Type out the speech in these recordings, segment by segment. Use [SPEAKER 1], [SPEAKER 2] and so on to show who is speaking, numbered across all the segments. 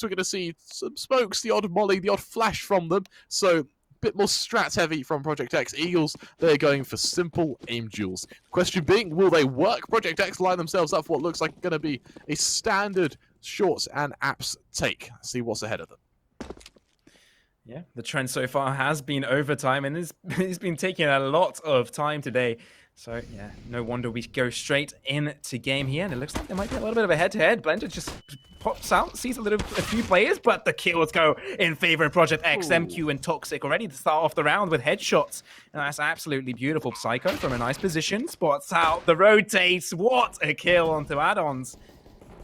[SPEAKER 1] we're going to see some smokes, the odd molly, the odd flash from them. So a bit more strat heavy from Project X. Eagles, they're going for simple aim duels. Question being, will they work? Project X line themselves up for what looks like going to be a standard shorts and apps take. See what's ahead of them.
[SPEAKER 2] Yeah, the trend so far has been overtime, and it's been taking a lot of time today. So, yeah, no wonder we go straight into game here, and it looks like there might be a little bit of a head-to-head. Blender just pops out, sees a few players, but the kills go in favor of Project X. MQ and Toxic already to start off the round with headshots, and that's absolutely beautiful. Psycho from a nice position, spots out the rotates. What a kill onto add-ons.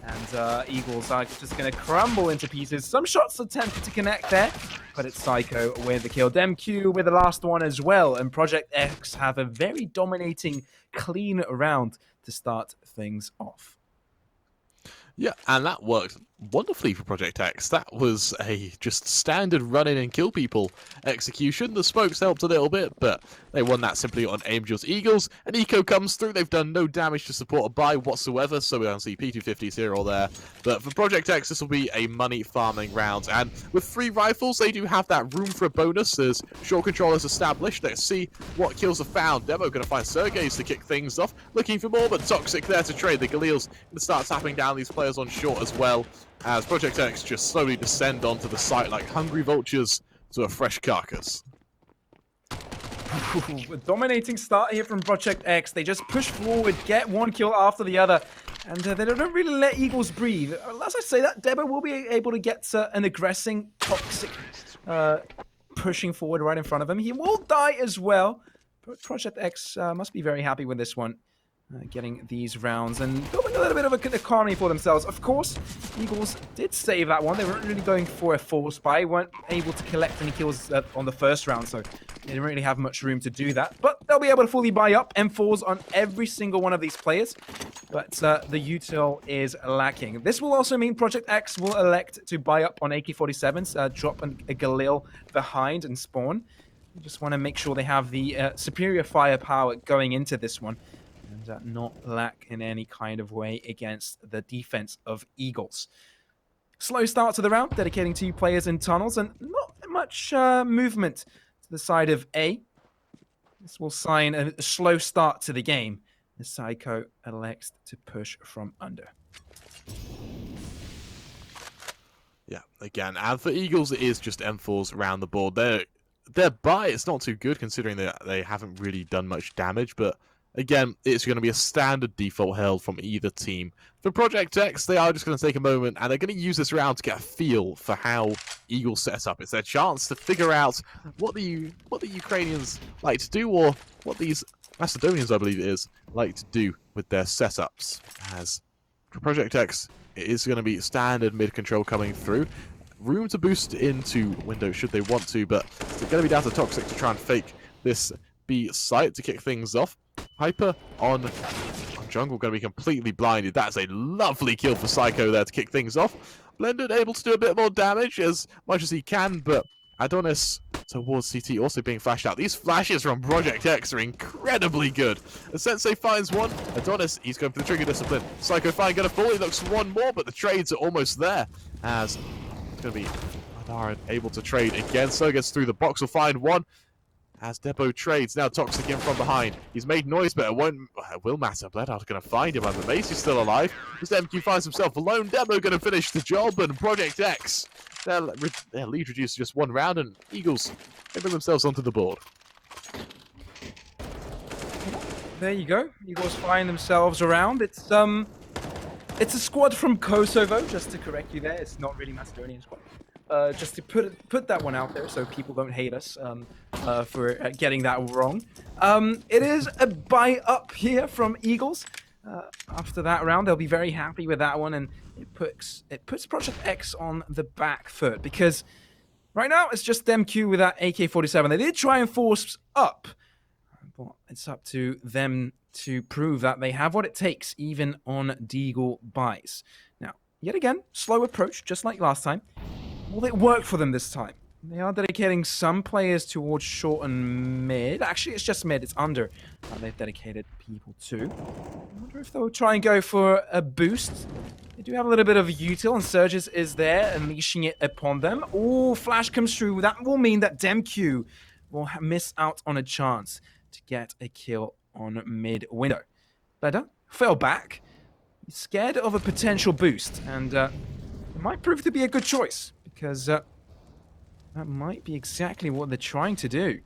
[SPEAKER 2] And Eagles are just going to crumble into pieces. Some shots attempted to connect there, but it's Psycho with the kill. DemQ with the last one as well. And Project X have a very dominating, clean round to start things off.
[SPEAKER 1] Yeah, and that worked wonderfully for Project X. That was a just standard run in and kill people execution. The smokes helped a little bit, but they won that simply on aim duels. Eagles, an eco comes through. They've done no damage to support a buy whatsoever, so we don't see P250s here or there. But for Project X, this will be a money farming round. And with 3 rifles, they do have that room for a bonus. There's short controllers established. Let's see what kills are found. Demo going to find Sergey's to kick things off. Looking for more, but Toxic there to trade. The Galil's going to start tapping down these players on short as well, as Project X just slowly descend onto the site like hungry vultures to a fresh carcass.
[SPEAKER 2] A dominating start here from Project X. They just push forward, get one kill after the other, and they don't really let Eagles breathe. As I say that, Debo will be able to get an aggressing Toxic pushing forward right in front of him. He will die as well, but Project X must be very happy with this one. Getting these rounds and building a little bit of an economy for themselves. Of course, Eagles did save that one. They weren't really going for a full spy, weren't able to collect any kills on the first round, so they didn't really have much room to do that. But they'll be able to fully buy up M4s on every single one of these players. But the util is lacking. This will also mean Project X will elect to buy up on AK-47s, drop a Galil behind and spawn. They just want to make sure they have the superior firepower going into this one, and not lack in any kind of way against the defense of Eagles. Slow start to the round, dedicating 2 players in tunnels, and not much movement to the side of A. This will sign a slow start to the game as Psycho elects to push from under.
[SPEAKER 1] Yeah, again, and for Eagles, it is just M4s around the board. Their buy, it's not too good considering that they haven't really done much damage, but again, it's going to be a standard default held from either team. For Project X, they are just going to take a moment, and they're going to use this round to get a feel for how Eagles set up. It's their chance to figure out what the Ukrainians like to do, or what these Macedonians, I believe it is, like to do with their setups. As for Project X, it is going to be standard mid-control coming through. Room to boost into window should they want to, but it's going to be down to Toxic to try and fake this B site to kick things off. Hyper on jungle going to be completely blinded. That's a lovely kill for Psycho there to kick things off. Blended able to do a bit more damage as much as he can, but Adonis towards CT also being flashed out. These flashes from Project X are incredibly good. The Sensei finds one. Adonis, he's going for the trigger discipline. Psycho fine going to fall. He looks for one more, but the trades are almost there. As it's going to be Adara able to trade again. So gets through the box, will find one. As Debo trades, now Toxic in from behind. He's made noise, but it will matter. Bloodhound's going to find him, and the Mace is still alive. As MQ finds himself alone, Debo going to finish the job, and Project X, their lead reduced to just 1 round, and Eagles, they bring themselves onto the board.
[SPEAKER 2] There you go. Eagles find themselves around. It's a squad from Kosovo, just to correct you there. It's not really Macedonian squad. Just to put that one out there so people don't hate us for getting that wrong. It is a buy up here from Eagles. After that round, they'll be very happy with that one, and it puts Project X on the back foot, because right now it's just DemQ with that AK-47. They did try and force up, but it's up to them to prove that they have what it takes, even on Deagle buys. Now, yet again, slow approach, just like last time. Will it work for them this time? They are dedicating some players towards short and mid. Actually, it's just mid. It's under. They've dedicated people to. I wonder if they'll try and go for a boost. They do have a little bit of util, and Surges is there, unleashing it upon them. Oh, flash comes through. That will mean that DemQ will miss out on a chance to get a kill on mid window. Bleda fell back. He's scared of a potential boost, and it might prove to be a good choice, because that might be exactly what they're trying to do.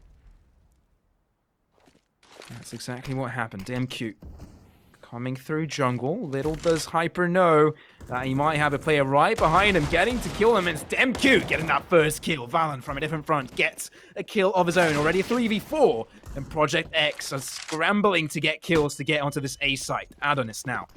[SPEAKER 2] That's exactly what happened. DemQ coming through jungle. Little does Hyper know that he might have a player right behind him, getting to kill him. It's DemQ getting that first kill. Valen from a different front gets a kill of his own. Already a 3v4. And Project X are scrambling to get kills to get onto this A site. Adonis now.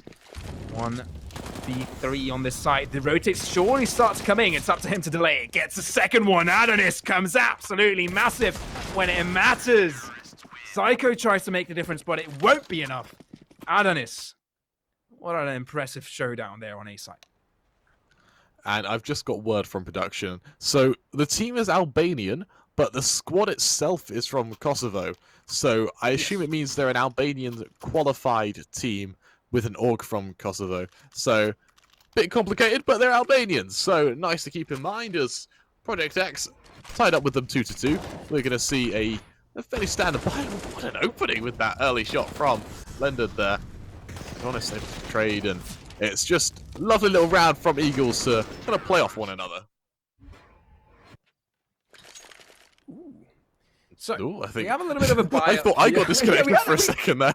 [SPEAKER 2] 1v3 on this side. The rotates surely starts coming. It's up to him to delay it. Gets a second one. Adonis comes absolutely massive when it matters. Psycho tries to make the difference, but it won't be enough. Adonis, what an impressive showdown there on A side.
[SPEAKER 1] And I've just got word from production. So the team is Albanian, but the squad itself is from Kosovo. So I assume it means they're an Albanian qualified team with an org from Kosovo. So bit complicated, but they're Albanians. So nice to keep in mind as Project X tied up with them 2-2. We're going to see a fairly standard buy. What an opening with that early shot from Blended there. Honestly, trade, and it's just a lovely little round from Eagles to kind of play off one another.
[SPEAKER 2] So
[SPEAKER 1] Ooh, I think
[SPEAKER 2] we have a little bit of a buy.
[SPEAKER 1] I thought I got disconnected for a second there.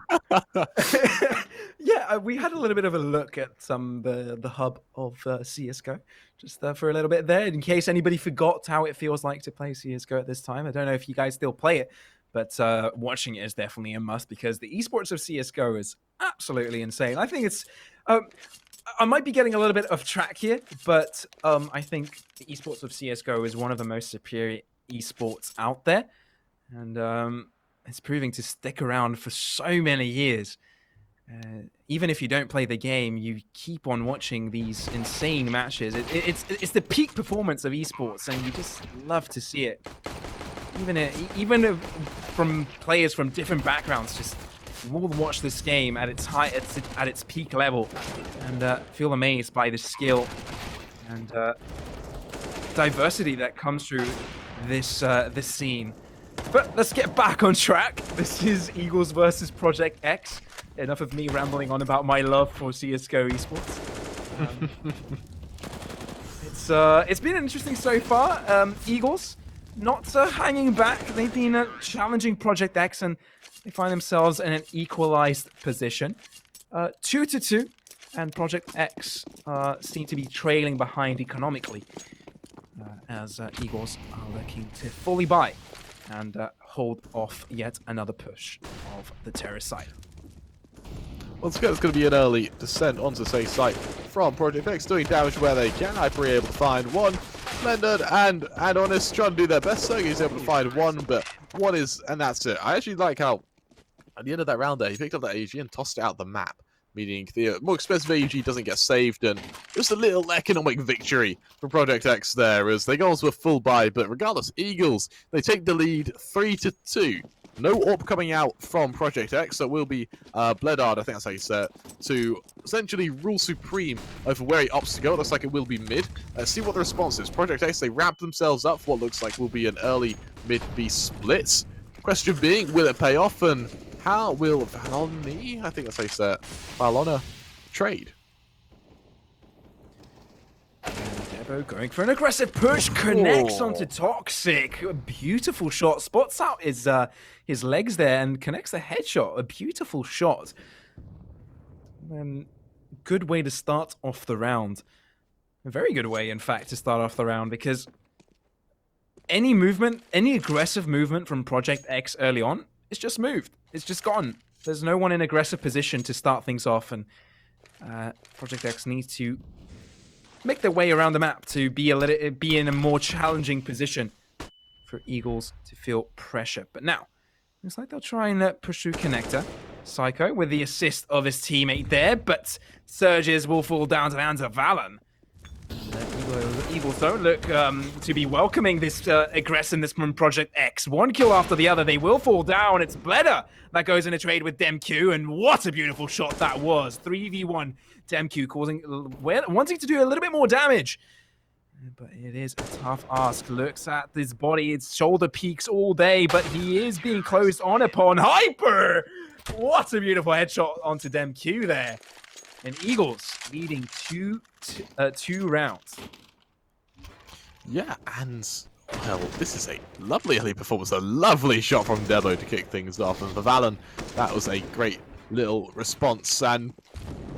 [SPEAKER 2] Yeah, we had a little bit of a look at the hub of CSGO, just for a little bit there, in case anybody forgot how it feels like to play CSGO at this time. I don't know if you guys still play it, but watching it is definitely a must, because the esports of CSGO is absolutely insane. I think it's... I might be getting a little bit off track here, but I think the esports of CSGO is one of the most superior esports out there, and it's proving to stick around for so many years. Even if you don't play the game, you keep on watching these insane matches. It's the peak performance of esports, and you just love to see it. Even from players from different backgrounds, just will watch this game at its at its peak level, and feel amazed by the skill and diversity that comes through this scene. But let's get back on track. This is Eagles versus Project X. Enough of me rambling on about my love for CSGO esports. It's been interesting so far. Eagles not hanging back. They've been challenging Project X, and they find themselves in an equalized position. 2-2, and Project X seem to be trailing behind economically, as Eagles are looking to fully buy and hold off yet another push of the terrorist side.
[SPEAKER 1] Once again, it's going to be an early descent onto say site from Project X, doing damage where they can. Hyper able to find one. Blended and Honest trying to do their best. So he's able to find one, but one is, and that's it. I actually like how at the end of that round there, he picked up that AUG and tossed it out the map, meaning the more expensive AUG doesn't get saved, and just a little economic victory for Project X there as they go on to a full buy. But regardless, Eagles, they take the lead 3-2. No AWP coming out from Project X, so it will be Bledard, I think that's how you say it, to essentially rule supreme over where he opts to go. It looks like it will be mid. Let's see what the response is. Project X, they wrap themselves up for what looks like will be an early mid-B split. Question being, will it pay off, and how will Valoni, I think that's how you say it, Valona, trade?
[SPEAKER 2] Debo going for an aggressive push, connects onto Toxic. A beautiful shot, spots out his legs there and connects the headshot. A beautiful shot. Good way to start off the round. A very good way, in fact, to start off the round, because any movement, any aggressive movement from Project X early on, it's just moved. It's just gone. There's no one in aggressive position to start things off, and Project X needs to make their way around the map to be in a more challenging position for Eagles to feel pressure. But now, looks like they'll try and push through connector. Psycho with the assist of his teammate there, but Surges will fall down to the hands of Valen. Eagles don't look to be welcoming this aggressiveness from Project X. One kill after the other, they will fall down. It's Bleda that goes in a trade with DemQ, and what a beautiful shot that was. 3v1 Demq wanting to do a little bit more damage. But it is a tough ask. Looks at his body, its shoulder peaks all day, but he is being closed on upon. Hyper! What a beautiful headshot onto Demq there. And Eagles leading two rounds.
[SPEAKER 1] Yeah, and well, this is a lovely early performance, a lovely shot from Debo to kick things off. And for Valen, that was a great little response. And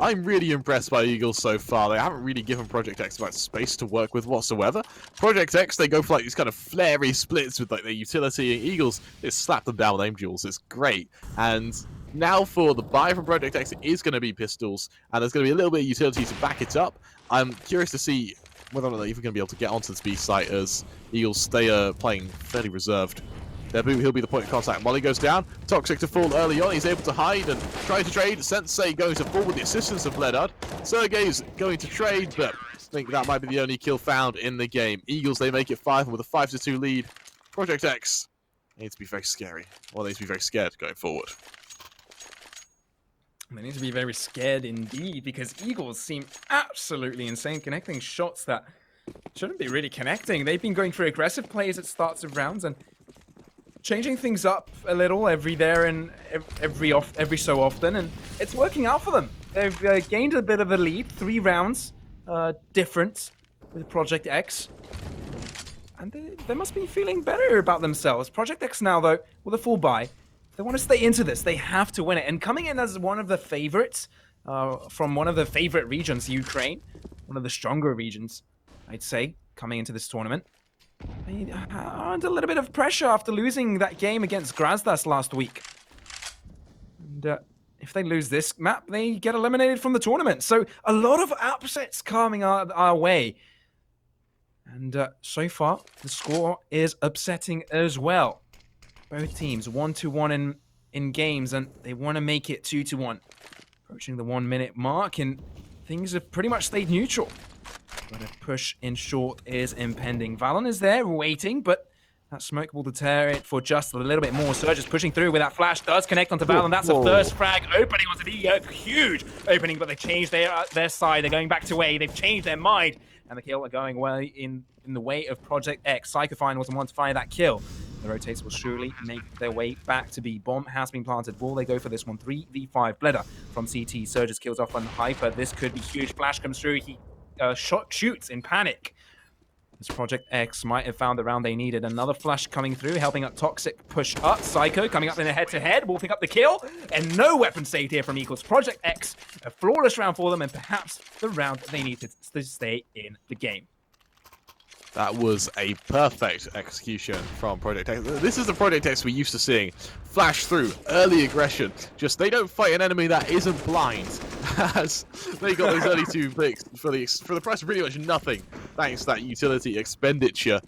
[SPEAKER 1] I'm really impressed by Eagles so far. They haven't really given Project X much space to work with whatsoever. Project X, they go for like these kind of flary splits with like their utility, and Eagles just slap them down with aim duels. It's great. And now for the buy from Project X, it is going to be pistols, and there's going to be a little bit of utility to back it up. I'm curious to see whether or not they're even going to be able to get onto this B site, as Eagles stay playing fairly reserved. Debu, he'll be the point of contact. Molly goes down. Toxic to fall early on. He's able to hide and try to trade. Sensei going to fall with the assistance of Bledard. Sergey's going to trade, but I think that might be the only kill found in the game. Eagles, they make it 5 with a 5-2 lead. Project X needs to be very scary. Well, they need to be very scared going forward.
[SPEAKER 2] They need to be very scared indeed, because Eagles seem absolutely insane, connecting shots that shouldn't be really connecting. They've been going for aggressive plays at starts of rounds and changing things up a little every so often, and it's working out for them. They've gained a bit of a lead, 3 rounds different with Project X, and they must be feeling better about themselves. Project X now, though, with a full buy, if they want to stay into this, they have to win it. And coming in as one of the favorites from one of the favorite regions, Ukraine, one of the stronger regions, I'd say, coming into this tournament, they are under a little bit of pressure after losing that game against Grazdas last week. And if they lose this map, they get eliminated from the tournament. So a lot of upsets coming our way. And so far, the score is upsetting as well. Both teams 1-1 in games, and they want to make it 2-1. Approaching the 1 minute mark, and things have pretty much stayed neutral. But a push in short is impending. Valen is there waiting, but that smoke will deter it for just a little bit more. Surge is pushing through with that flash. Does connect onto Valen. That's a first frag opening onto the huge opening, but they changed their side. They're going back to A. They've changed their mind. And the kill are going well in the way of Project X. Psychofine was the one to fire that kill. The rotates will surely make their way back to B. Bomb has been planted. Will they go for this one? 3v5. Bleder from CT. Surges kills off on Hyper. This could be huge. Flash comes through. He shoots in panic. This Project X might have found the round they needed. Another flash coming through, helping up Toxic push up. Psycho coming up in a head-to-head, wolfing up the kill. And no weapon saved here from Eagles. Project X, a flawless round for them, and perhaps the round they needed to stay in the game.
[SPEAKER 1] That was a perfect execution from Project X. This is the Project X we're used to seeing. Flash through, early aggression. Just, they don't fight an enemy that isn't blind. As they got those early 2 picks for the price of pretty much nothing, thanks to that utility expenditure.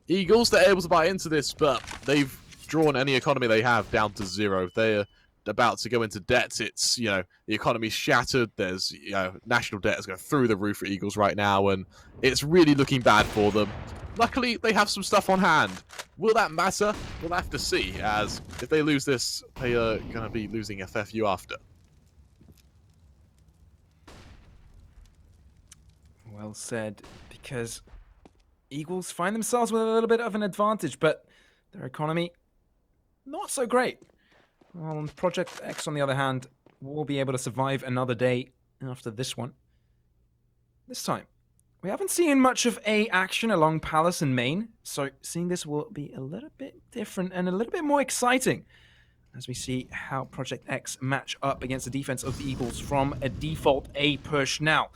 [SPEAKER 1] Eagles, they're able to buy into this, but they've drawn any economy they have down to 0. They're about to go into debt. It's, the economy's shattered. There's, national debt is going through the roof for Eagles right now, and it's really looking bad for them. Luckily, they have some stuff on hand. Will that matter? We'll have to see, as if they lose this, they are going to be losing FFU after.
[SPEAKER 2] Well said, because Eagles find themselves with a little bit of an advantage, but their economy, not so great. Well, Project X, on the other hand, will be able to survive another day after this one. This time, we haven't seen much of A action along Palace and Main, so seeing this will be a little bit different and a little bit more exciting as we see how Project X match up against the defense of the Eagles from a default A push. Now,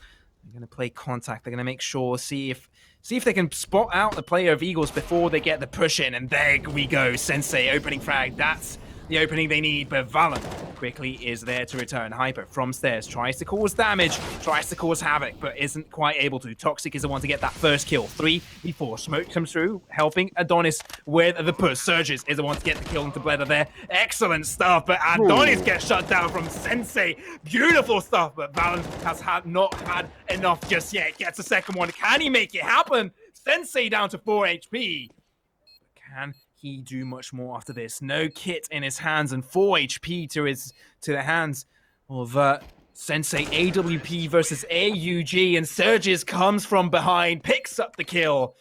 [SPEAKER 2] they're going to play contact. They're going to make sure, see if they can spot out the player of Eagles before they get the push in. And there we go. Sensei opening frag. That's the opening they need, but Valen quickly is there to return. Hyper from stairs tries to cause damage, tries to cause havoc, but isn't quite able to. Toxic is the one to get that first kill. 3v4. Smoke comes through, helping Adonis with the push. Surges is the one to get the kill into Bleder there. Excellent stuff, but Adonis gets shut down from Sensei. Beautiful stuff, but Valen has not had enough just yet. Gets a second one. Can he make it happen? Sensei down to 4 HP. Can he do much more after this? No kit in his hands and 4 HP to the hands of Sensei AWP versus AUG, and Surges comes from behind, picks up the kill,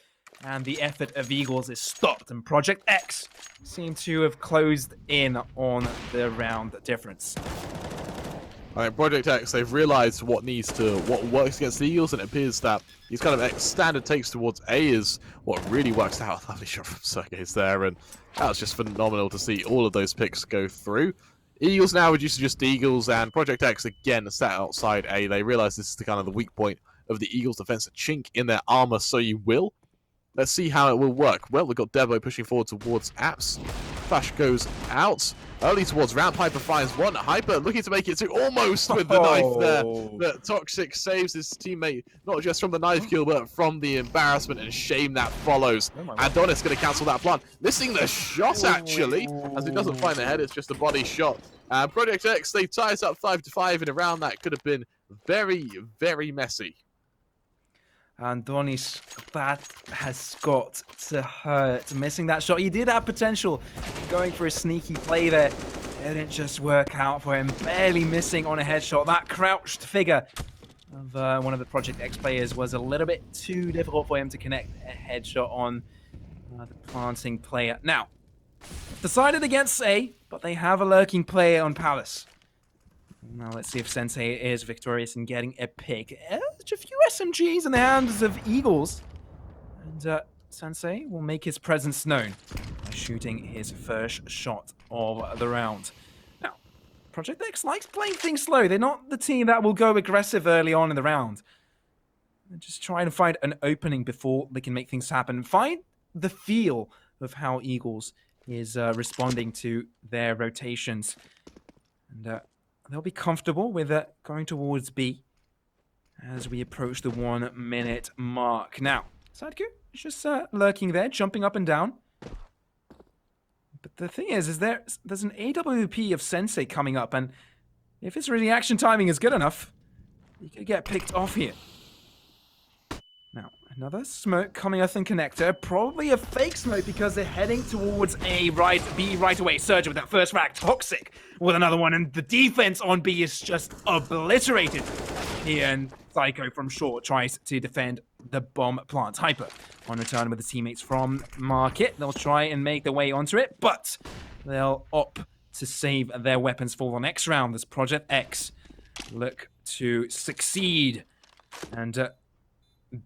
[SPEAKER 2] and the effort of Eagles is stopped, and Project X seem to have closed in on the round difference.
[SPEAKER 1] I mean, Project X, they've realized what works against the Eagles, and it appears that these kind of standard takes towards A is what really works out. Lovely shot from Sergey's there, and that was just phenomenal to see all of those picks go through. Eagles now reduced to just Eagles, and Project X again sat outside A. They realize this is the kind of the weak point of the Eagles' defense, a chink in their armor, so you will. Let's see how it will work. Well, we've got Debo pushing forward towards Apps. Flash goes out. Early towards Ramp. Hyper finds one. Hyper looking to make it to almost with the knife there. But Toxic saves his teammate, not just from the knife kill, but from the embarrassment and shame that follows. Adonis going to cancel that plan. Missing the shot, actually, as he doesn't find the head. It's just a body shot. Project X, they tie us up 5-5 in a round that could have been very, very messy.
[SPEAKER 2] Adonis, that has got to hurt. Missing that shot. He did have potential going for a sneaky play there. It didn't just work out for him. Barely missing on a headshot. That crouched figure of one of the Project X players was a little bit too difficult for him to connect a headshot on the planting player. Now, decided against A, but they have a lurking player on Palace. Now let's see if Sensei is victorious in getting a pick. A few SMGs in the hands of Eagles. And Sensei will make his presence known by shooting his first shot of the round. Now, Project X likes playing things slow. They're not the team that will go aggressive early on in the round. They're just trying to find an opening before they can make things happen. Find the feel of how Eagles is responding to their rotations. And they'll be comfortable with going towards B as we approach the 1 minute mark. Now, Sideku is just lurking there, jumping up and down. But the thing is there's an AWP of Sensei coming up, and if his reaction timing is good enough, he could get picked off here. Now, another smoke coming off in connector. Probably a fake smoke because they're heading towards B right away. Surge with that first frag. Toxic with another one. And the defense on B is just obliterated here. And Psycho from short tries to defend the bomb plant. Hyper on return with the teammates from Market. They'll try and make their way onto it, but they'll opt to save their weapons for the next round as Project X look to succeed and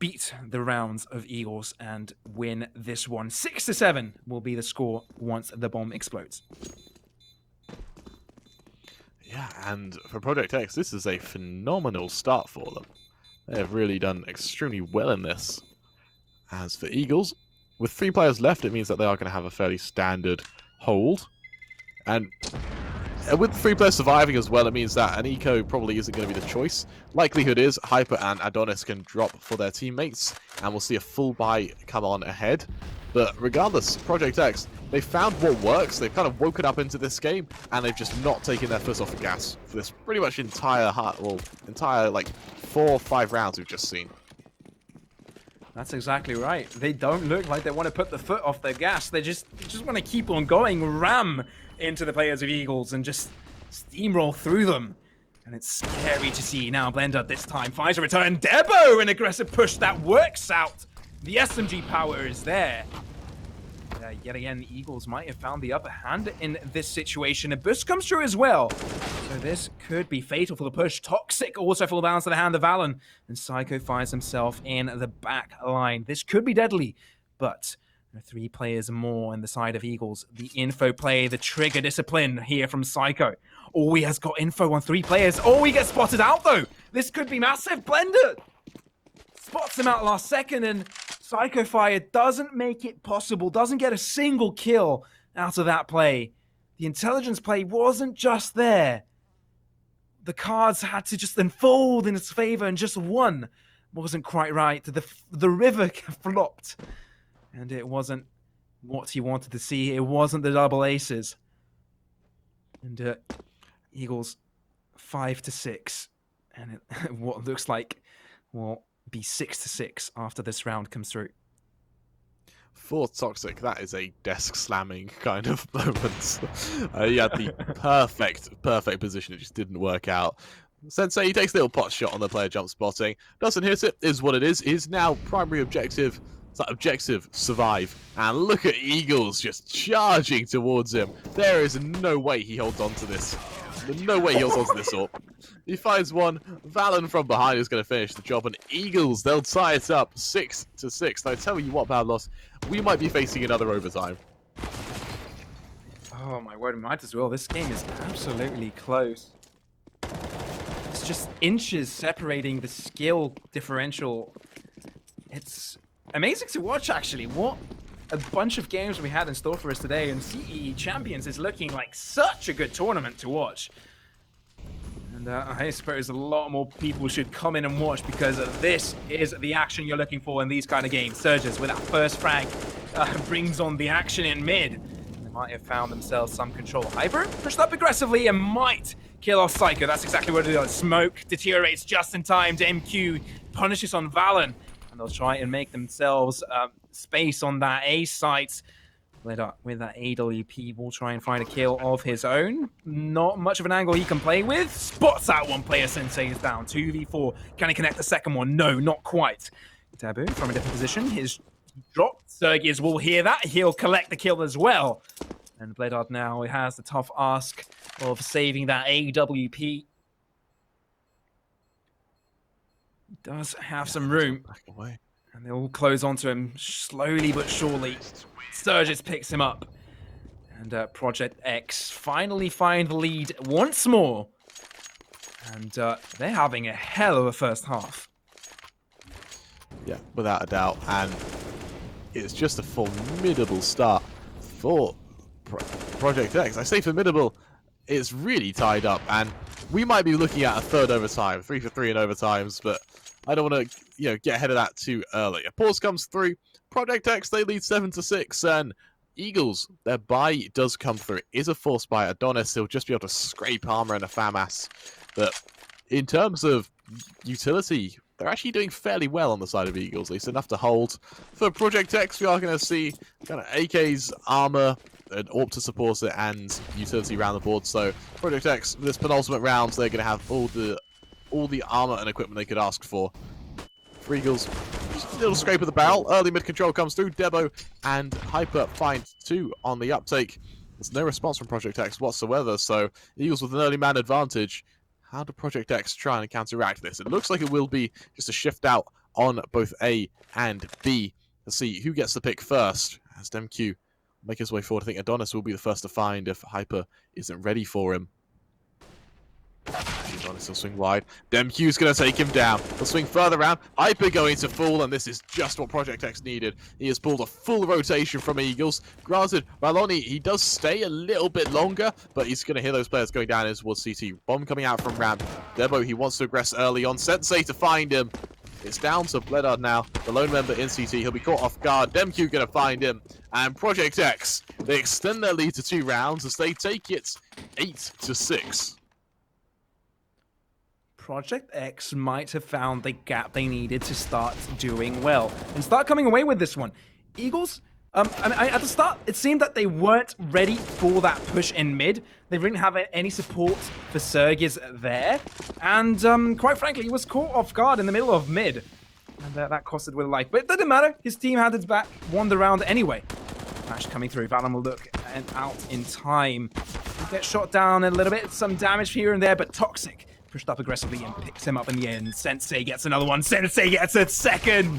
[SPEAKER 2] beat the rounds of Eagles and win this one. 6-7 will be the score once the bomb explodes.
[SPEAKER 1] Yeah, and for Project X, this is a phenomenal start for them. They have really done extremely well in this. As for Eagles, with 3 players left, it means that they are going to have a fairly standard hold. And with 3 players surviving as well, it means that an eco probably isn't going to be the choice. Likelihood is Hyper and Adonis can drop for their teammates, and we'll see a full buy come on ahead. But regardless, Project X, they found what works. They've kind of woken up into this game, and they've just not taken their foot off the gas for this pretty much entire like 4 or 5 rounds we've just seen.
[SPEAKER 2] That's exactly right. They don't look like they want to put the foot off the gas. They just want to keep on going, ram into the players of Eagles and just steamroll through them. And it's scary to see. Now Blender this time finds a return. Debo, an aggressive push that works out. The SMG power is there. Yet again, the Eagles might have found the upper hand in this situation. A boost comes through as well. So this could be fatal for the push. Toxic also falls down to the hand of Alan. And Psycho finds himself in the back line. This could be deadly, but there are 3 players more on the side of Eagles. The info play, the trigger discipline here from Psycho. Oh, he has got info on 3 players. Oh, he gets spotted out though. This could be massive. Blender spots him out last second, and Psycho Fire doesn't make it possible, doesn't get a single kill out of that play. The intelligence play wasn't just there. The cards had to just unfold in its favor, and just one wasn't quite right. The river flopped, and it wasn't what he wanted to see. It wasn't the double aces. And Eagles 5-6, and what looks like will be 6-6 after this round comes through.
[SPEAKER 1] For Toxic, that is a desk slamming kind of moment. He had the perfect position. It just didn't work out. Sensei, he takes a little pot shot on the player jump spotting. Doesn't hit it, is what it is. His now primary objective, it's that objective, survive. And look at Eagles just charging towards him. There is no way he holds on to this. No way he holds on to this AWP. He finds one. Valen from behind is going to finish the job. And Eagles, they'll tie it up 6-6. And I tell you what, Bad Loss, we might be facing another overtime.
[SPEAKER 2] Oh my word, we might as well. This game is absolutely close. It's just inches separating the skill differential. It's amazing to watch, actually. What a bunch of games we had in store for us today, and CEE Champions is looking like such a good tournament to watch. And I suppose a lot more people should come in and watch, because this is the action you're looking for in these kind of games. Surges with that first frag brings on the action in mid. They might have found themselves some control. Hyper pushed up aggressively and might kill off Psycho. That's exactly what it does. Smoke deteriorates just in time. MQ punishes on Valen, and they'll try and make themselves space on that A site. With that AWP, will try and find a kill of his own. Not much of an angle he can play with. Spots out one player. Sensei is down. 2v4. Can he connect the second one? No, not quite. Taboo from a different position. His drop. Sergius will hear that. He'll collect the kill as well. And Bledard now has the tough ask of saving that AWP. He does have some room.
[SPEAKER 1] Back away.
[SPEAKER 2] And they'll close onto him slowly but surely. Surges picks him up. And Project X finally find the lead once more. And they're having a hell of a first half.
[SPEAKER 1] Yeah, without a doubt. And it's just a formidable start for Project X. I say formidable, it's really tied up. And we might be looking at a third overtime, 3-for-3 in overtimes, but I don't want to, get ahead of that too early. A pause comes through. Project X, they lead 7-6, and Eagles, their buy does come through. It is a forced buy. Adonis, he'll just be able to scrape armor and a FAMAS. But in terms of utility, they're actually doing fairly well on the side of Eagles, at least enough to hold. For Project X, we are going to see kind of AK's armor, an AWP to support it, and utility around the board. So Project X, this penultimate round, they're going to have all the armor and equipment they could ask for. For Eagles, just a little scrape of the barrel. Early mid control comes through. Debo and Hyper find 2 on the uptake. There's no response from Project X whatsoever, so Eagles with an early man advantage. How do Project X try and counteract this? It looks like it will be just a shift out on both A and B. Let's see who gets the pick first. As DemQ make his way forward, I think Adonis will be the first to find if Hyper isn't ready for him. Adonis will swing wide. DemQ's going to take him down. He'll swing further around. Hyper going to fall, and this is just what Project X needed. He has pulled a full rotation from Eagles. Granted, Maloney, he does stay a little bit longer, but he's going to hear those players going down towards CT. Bomb coming out from ramp. Debo, he wants to aggress early on. Sensei to find him. It's down to Bledard now, the lone member in CT. He'll be caught off guard. DemQ going to find him. And Project X, they extend their lead to 2 rounds as they take it 8-6.
[SPEAKER 2] Project X might have found the gap they needed to start doing well and start coming away with this one. Eagles, at the start, it seemed that they weren't ready for that push in mid. They didn't have any support for Sergius there. And quite frankly, he was caught off guard in the middle of mid. And that costed with a life. But it didn't matter. His team had its back, won the round anyway. Flash coming through. Valen will look out in time. He'll get shot down a little bit. Some damage here and there, but Toxic pushed up aggressively and picks him up in the end. Sensei gets another one. Sensei gets a second.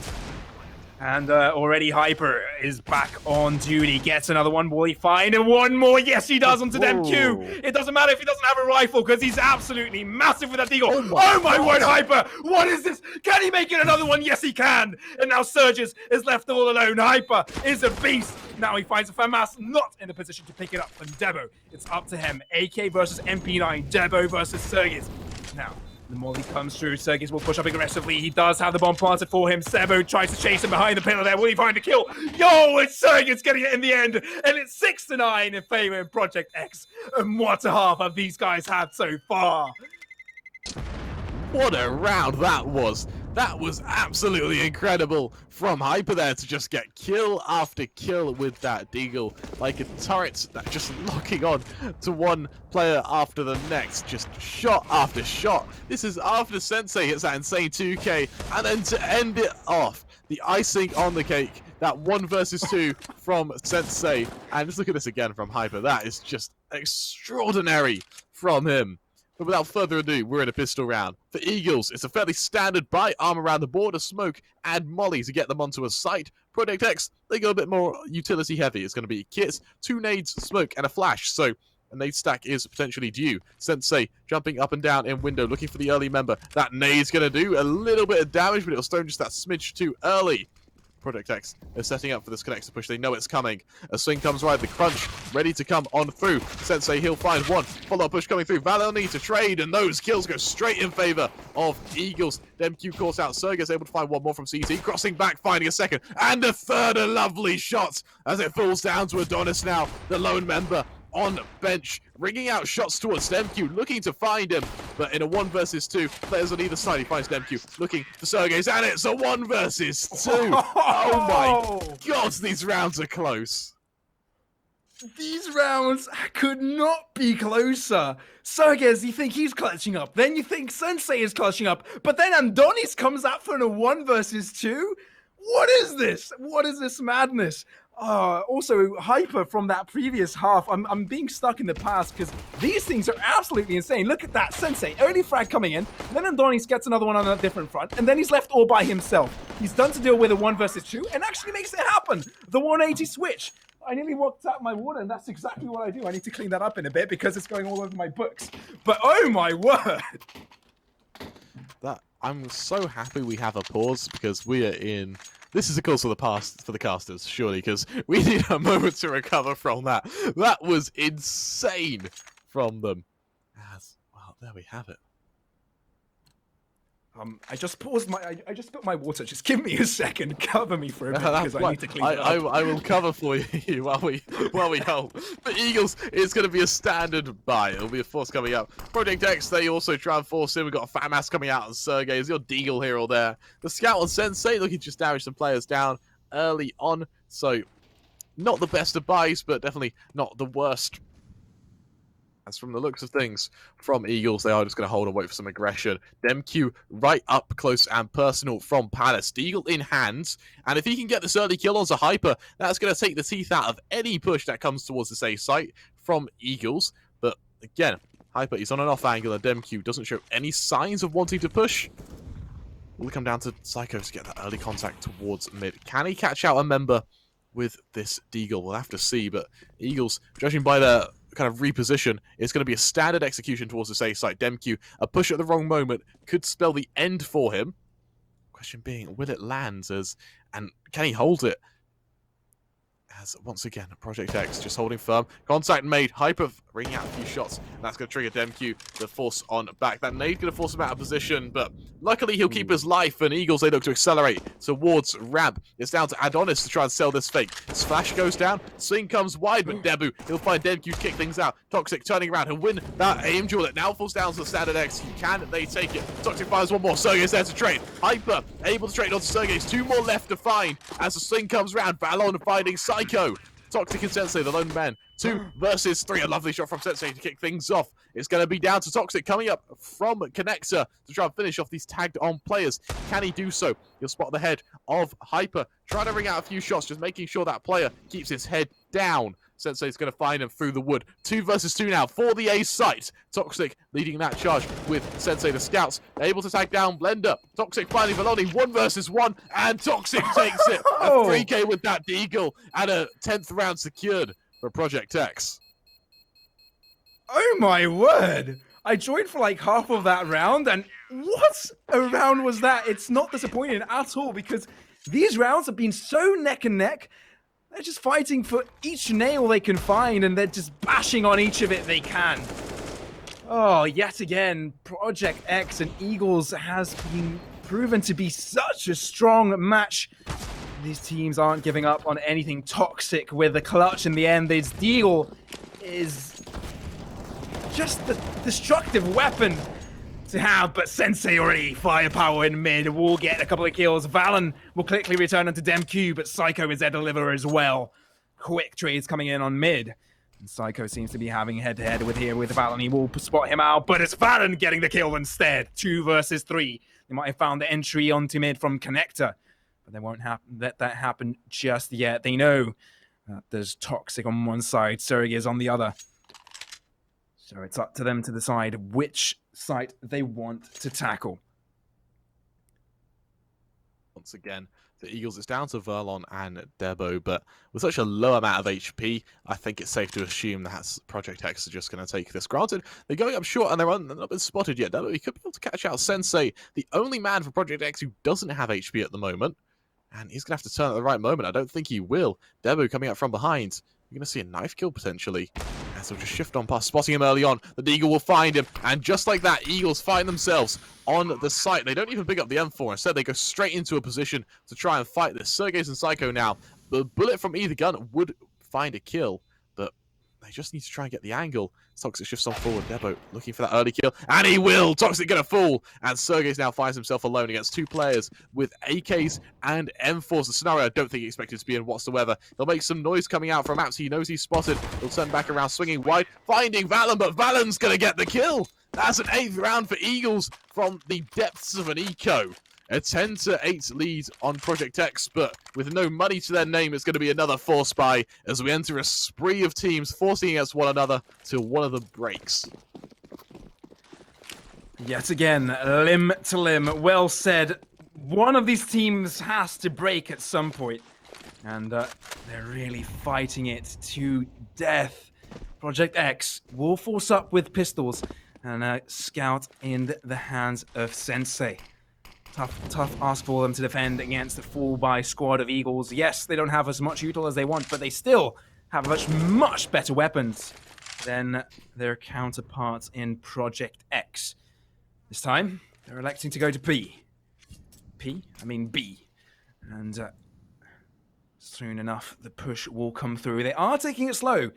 [SPEAKER 2] And already Hyper is back on duty. Gets another one. Will he find and one more? Yes, he does onto DemQ. It doesn't matter if he doesn't have a rifle because he's absolutely massive with that deagle. Oh my word, Hyper. What is this? Can he make it another one? Yes, he can. And now Surges is left all alone. Hyper is a beast. Now he finds a FAMAS, not in a position to pick it up from Debo. It's up to him. AK versus MP9. Debo versus Sergius. Now, the molly comes through. Sergius will push up aggressively. He does have the bomb planted for him. Sebo tries to chase him behind the pillar there. Will he find a kill? Yo, it's Sergius getting it in the end. And it's 6-9 in favor of Project X. And what a half have these guys had so far.
[SPEAKER 1] What a round that was. That was absolutely incredible from Hyper there to just get kill after kill with that Deagle. Like a turret that just locking on to one player after the next. Just shot after shot. This is after Sensei hits that insane 2K. And then to end it off, the icing on the cake, that 1 versus 2 from Sensei. And just look at this again from Hyper. That is just extraordinary from him. But without further ado, we're in a pistol round. For Eagles, it's a fairly standard buy arm around the border, smoke, and molly to get them onto a site. Project X, they go a bit more utility heavy. It's going to be kits, 2 nades, smoke, and a flash. So a nade stack is potentially due. Sensei jumping up and down in window, looking for the early member. That nade's going to do a little bit of damage, but it'll stone just that smidge too early. Project X is setting up for this connector push. They know it's coming. A swing comes right, the crunch ready to come on through. Sensei, he'll find one. Follow-up push coming through. Valor needs to trade, and those kills go straight in favor of Eagles. DemQ caught out. Sergey's able to find one more from CT. Crossing back, finding a second. And a third, a lovely shot as it falls down to Adonis now, the lone member on bench, ringing out shots towards DemQ, looking to find him, but in a 1 versus 2, players on either side, he finds DemQ, looking for Sergey's, and it's a 1 versus 2. Oh my god, these rounds are close.
[SPEAKER 2] These rounds could not be closer. Sergez, you think he's clutching up, then you think Sensei is clutching up, but then Andonis comes out for a 1 versus 2? What is this? What is this madness? Also, Hyper from that previous half, I'm being stuck in the past because these things are absolutely insane. Look at that, Sensei, early frag coming in, then Andonis gets another one on a different front, and then he's left all by himself. He's done to deal with a 1 versus 2 and actually makes it happen. The 180 switch. I nearly walked out my water, and that's exactly what I do. I need to clean that up in a bit because it's going all over my books. But oh my word!
[SPEAKER 1] I'm so happy we have a pause because we are in. This is a cause for the casters, surely, because we need a moment to recover from that. That was insane from them. Well, there we have it.
[SPEAKER 2] I just paused I just put my water. Just give me a second. Cover me for a bit because I need to clean it up.
[SPEAKER 1] I will cover for you while we help. The Eagles is going to be a standard buy. It'll be a force coming up. Project X, they also try and force in. We've got a FAMAS coming out on Sergey. Is your Deagle here or there? The Scout on Sensei looking to just damage some players down early on. So not the best of buys, but definitely not the worst. As from the looks of things from Eagles, they are just going to hold and wait for some aggression. DemQ right up close and personal from Palace. Deagle in hands. And if he can get this early kill onto Hyper, that's going to take the teeth out of any push that comes towards the safe site from Eagles. But again, Hyper is on an off angle and DemQ doesn't show any signs of wanting to push. Will it come down to Psycho to get that early contact towards mid? Can he catch out a member with this Deagle? We'll have to see. But Eagles, judging by their kind of reposition, it's going to be a standard execution towards the safe site. DemQ, a push at the wrong moment could spell the end for him. Question being, will it land and can he hold it? As once again, Project X just holding firm. Contact made. Hyper ringing out a few shots. And that's going to trigger DemQ to force on back. That nade going to force him out of position, but luckily he'll keep his life. And Eagles, they look to accelerate towards Ramp. It's down to Adonis to try and sell this fake. Splash goes down. Swing comes wide, but Debu, he'll find DemQ to kick things out. Toxic turning around. He'll win that aim duel that now falls down to the standard X. Can they take it? Toxic fires one more. Sergey's there to trade. Hyper able to trade onto Sergey's. 2 more left to find as the swing comes round. Valon finding Psycho. Toxic and Sensei, the lone man. 2 versus 3. A lovely shot from Sensei to kick things off. It's going to be down to Toxic coming up from Connector to try and finish off these tagged on players. Can he do so? He'll spot the head of Hyper. Trying to ring out a few shots, just making sure that player keeps his head down. Sensei's going to find him through the wood. 2 versus 2 now for the A site. Toxic leading that charge with Sensei. The Scouts able to tag down Blender. Toxic finding Veloni. 1 versus 1. And Toxic takes it. A 3K with that Deagle. And a 10th round secured for Project X.
[SPEAKER 2] Oh my word. I joined for like half of that round. And what a round was that? It's not disappointing at all because these rounds have been so neck and neck. They're just fighting for each nail they can find, and they're just bashing on each of it they can. Oh, yet again, Project X and Eagles has been proven to be such a strong match. These teams aren't giving up on anything. Toxic with the clutch in the end. This deal is just the destructive weapon to have, but Sensei already firepower in mid will get a couple of kills. Valen will quickly return onto DemQ, but Psycho is there to deliver as well. Quick trades coming in on mid. And Psycho seems to be having head-to-head with Valen. He will spot him out, but it's Valen getting the kill instead. 2 versus 3. They might have found the entry onto mid from Connector, but they won't let that happen just yet. They know that there's Toxic on one side, Surrey on the other. So it's up to them to decide which site they want to tackle.
[SPEAKER 1] Once again, the Eagles, it's down to Verlon and Debo, but with such a low amount of HP, I think it's safe to assume that Project X are just going to take this. Granted, they're going up short and they're not been spotted yet. Debo, he could be able to catch out Sensei, the only man for Project X who doesn't have HP at the moment, and he's going to have to turn at the right moment. I don't think he will. Debo coming up from behind. You're going to see a knife kill potentially. And so just shift on past, spotting him early on. The Eagle will find him. And just like that, Eagles find themselves on the site. They don't even pick up the M4. Instead, they go straight into a position to try and fight this. Sergey's and Psycho now. The bullet from either gun would find a kill, but they just need to try and get the angle. Toxic shifts on forward. Debo looking for that early kill. And he will! Toxic gonna fall! And Sergey's now finds himself alone against 2 players with AKs and M4s. The scenario I don't think he expected to be in whatsoever. He'll make some noise coming out from Apps. He knows he's spotted. He'll turn back around, swinging wide, finding Valen, but Valen's gonna get the kill! That's an 8th round for Eagles from the depths of an eco. A 10-8 lead on Project X, but with no money to their name, it's going to be another force buy as we enter a spree of teams forcing against one another till one of them breaks.
[SPEAKER 2] Yet again, limb to limb. Well said. One of these teams has to break at some point, and they're really fighting it to death. Project X will force up with pistols and Scout in the hands of Sensei. Tough ask for them to defend against a full-buy squad of Eagles. Yes, they don't have as much util as they want, but they still have much better weapons than their counterparts in Project X. This time, they're electing to go to B. B. And soon enough, the push will come through. They are taking it slow,